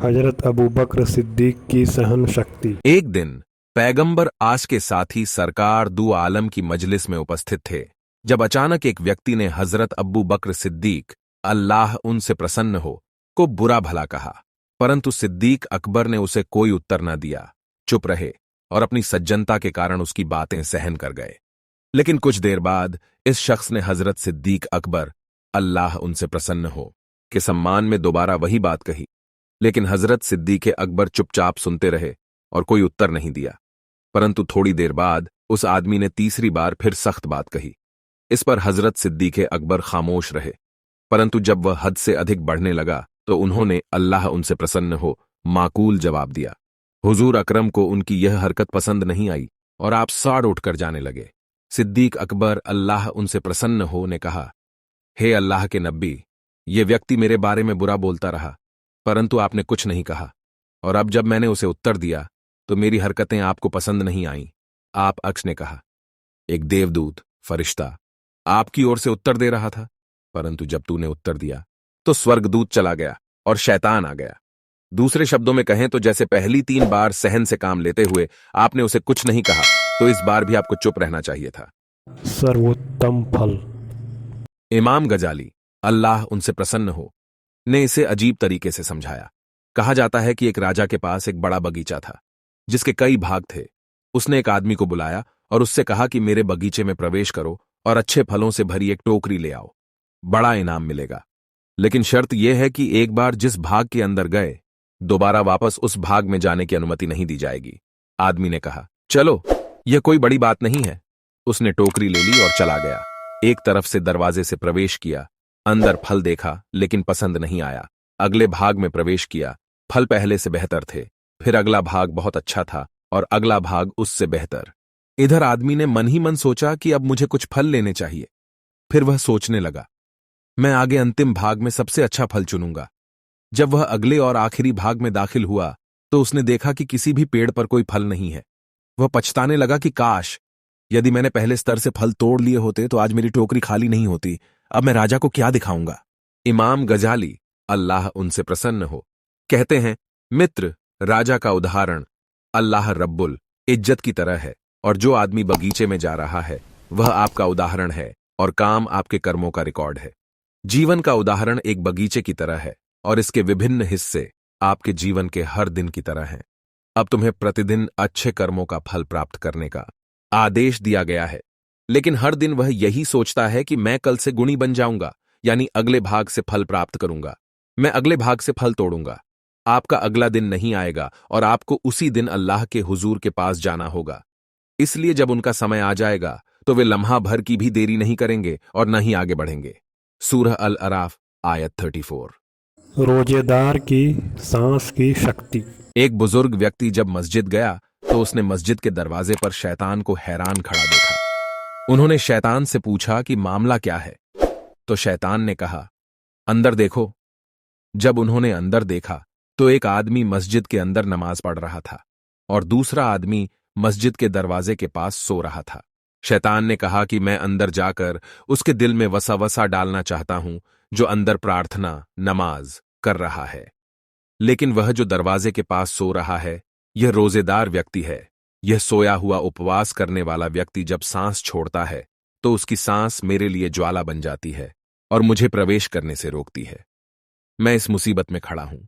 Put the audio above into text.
हजरत अबू बकर सिद्दीक की सहन शक्ति। एक दिन पैगंबर आस के साथी सरकार दू आलम की मजलिस में उपस्थित थे, जब अचानक एक व्यक्ति ने हजरत अबू बकर सिद्दीक, अल्लाह उनसे प्रसन्न हो, को बुरा भला कहा। परंतु सिद्दीक अकबर ने उसे कोई उत्तर न दिया, चुप रहे और अपनी सज्जनता के कारण उसकी बातें सहन कर गए। लेकिन कुछ देर बाद इस शख्स ने हजरत सिद्दीक अकबर, अल्लाह उनसे प्रसन्न हो, के सम्मान में दोबारा वही बात कही। लेकिन हजरत सिद्दीक अकबर चुपचाप सुनते रहे और कोई उत्तर नहीं दिया। परंतु थोड़ी देर बाद उस आदमी ने तीसरी बार फिर सख्त बात कही। इस पर हजरत सिद्दीक अकबर खामोश रहे। परंतु जब वह हद से अधिक बढ़ने लगा तो उन्होंने अल्लाह उनसे प्रसन्न हो माकूल जवाब दिया। हुजूर अकरम को उनकी यह हरकत पसंद नहीं आई और आप साड़ उठकर जाने लगे। सिद्दीक अकबर, अल्लाह उनसे प्रसन्न हो, ने कहा, हे अल्लाह के नब्बी, ये व्यक्ति मेरे बारे में बुरा बोलता रहा, परंतु आपने कुछ नहीं कहा, और अब जब मैंने उसे उत्तर दिया तो मेरी हरकतें आपको पसंद नहीं आईं। आप अक्स ने कहा, एक देवदूत, फरिश्ता, आपकी ओर से उत्तर दे रहा था, परंतु जब तूने उत्तर दिया तो स्वर्गदूत चला गया और शैतान आ गया। दूसरे शब्दों में कहें तो जैसे पहली 3 बार सहन से काम लेते हुए आपने उसे कुछ नहीं कहा, तो इस बार भी आपको चुप रहना चाहिए था। सर्वोत्तम फल। इमाम गजाली, अल्लाह उनसे प्रसन्न हो, ने इसे अजीब तरीके से समझाया। कहा जाता है कि एक राजा के पास एक बड़ा बगीचा था, जिसके कई भाग थे। उसने एक आदमी को बुलाया और उससे कहा कि मेरे बगीचे में प्रवेश करो और अच्छे फलों से भरी एक टोकरी ले आओ, बड़ा इनाम मिलेगा। लेकिन शर्त यह है कि एक बार जिस भाग के अंदर गए, दोबारा वापस उस भाग में जाने की अनुमति नहीं दी जाएगी। आदमी ने कहा, चलो, यह कोई बड़ी बात नहीं है। उसने टोकरी ले ली और चला गया। एक तरफ से दरवाजे से प्रवेश किया, अंदर फल देखा लेकिन पसंद नहीं आया। अगले भाग में प्रवेश किया, फल पहले से बेहतर थे। फिर अगला भाग बहुत अच्छा था और अगला भाग उससे बेहतर। इधर आदमी ने मन ही मन सोचा कि अब मुझे कुछ फल लेने चाहिए। फिर वह सोचने लगा, मैं आगे अंतिम भाग में सबसे अच्छा फल चुनूंगा। जब वह अगले और आखिरी भाग में दाखिल हुआ तो उसने देखा कि किसी भी पेड़ पर कोई फल नहीं है। वह पछताने लगा कि काश, यदि मैंने पहले स्तर से फल तोड़ लिए होते तो आज मेरी टोकरी खाली नहीं होती। अब मैं राजा को क्या दिखाऊंगा। इमाम गजाली, अल्लाह उनसे प्रसन्न हो, कहते हैं, मित्र, राजा का उदाहरण अल्लाह रब्बुल इज्जत की तरह है, और जो आदमी बगीचे में जा रहा है वह आपका उदाहरण है और काम आपके कर्मों का रिकॉर्ड है। जीवन का उदाहरण एक बगीचे की तरह है और इसके विभिन्न हिस्से आपके जीवन के हर दिन की तरह हैं। अब तुम्हें प्रतिदिन अच्छे कर्मों का फल प्राप्त करने का आदेश दिया गया है, लेकिन हर दिन वह यही सोचता है कि मैं कल से गुणी बन जाऊंगा, यानी अगले भाग से फल प्राप्त करूंगा, मैं अगले भाग से फल तोड़ूंगा। आपका अगला दिन नहीं आएगा और आपको उसी दिन अल्लाह के हुजूर के पास जाना होगा। इसलिए जब उनका समय आ जाएगा तो वे लम्हा भर की भी देरी नहीं करेंगे और न ही आगे बढ़ेंगे। सूरह अल अराफ, आयत 34। रोजेदार की सांस की शक्ति। एक बुजुर्ग व्यक्ति जब मस्जिद गया तो उसने मस्जिद के दरवाजे पर शैतान को हैरान खड़ा देखा। उन्होंने शैतान से पूछा कि मामला क्या है, तो शैतान ने कहा, अंदर देखो। जब उन्होंने अंदर देखा तो एक आदमी मस्जिद के अंदर नमाज पढ़ रहा था और दूसरा आदमी मस्जिद के दरवाजे के पास सो रहा था। शैतान ने कहा कि मैं अंदर जाकर उसके दिल में वसा डालना चाहता हूं, जो अंदर प्रार्थना, नमाज कर रहा है। लेकिन वह जो दरवाजे के पास सो रहा है, यह रोजेदार व्यक्ति है। यह सोया हुआ उपवास करने वाला व्यक्ति जब सांस छोड़ता है तो उसकी सांस मेरे लिए ज्वाला बन जाती है और मुझे प्रवेश करने से रोकती है। मैं इस मुसीबत में खड़ा हूं।